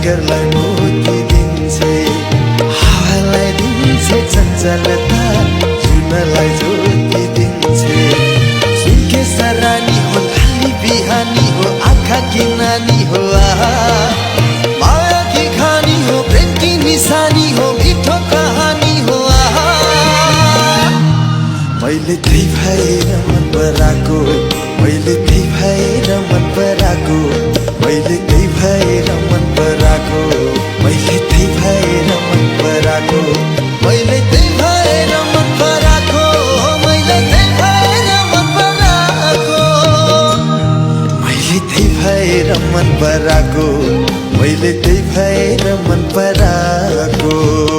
सागरलाई मोती दिन्छे हावालाई दिन्छे चञ्चलता जुनलाई ज्योति दिन्छे सुनके सरानी हो लाली बिहानी हो आँखा की नानी हो माया की खानी हो प्रेम की निशानी हो मिठो कहानी हो मैले त्यही भएर मन पराको मैले त्यही भएर मन पराको मैले त्यही भएर मन पराको मैले त्यही भएर मन पराको मैले त्यही भएर मन पराको मैले त्यही भएर मन पराको मैले त्यही भएर मन पराको मैले त्यही भएर मन पराको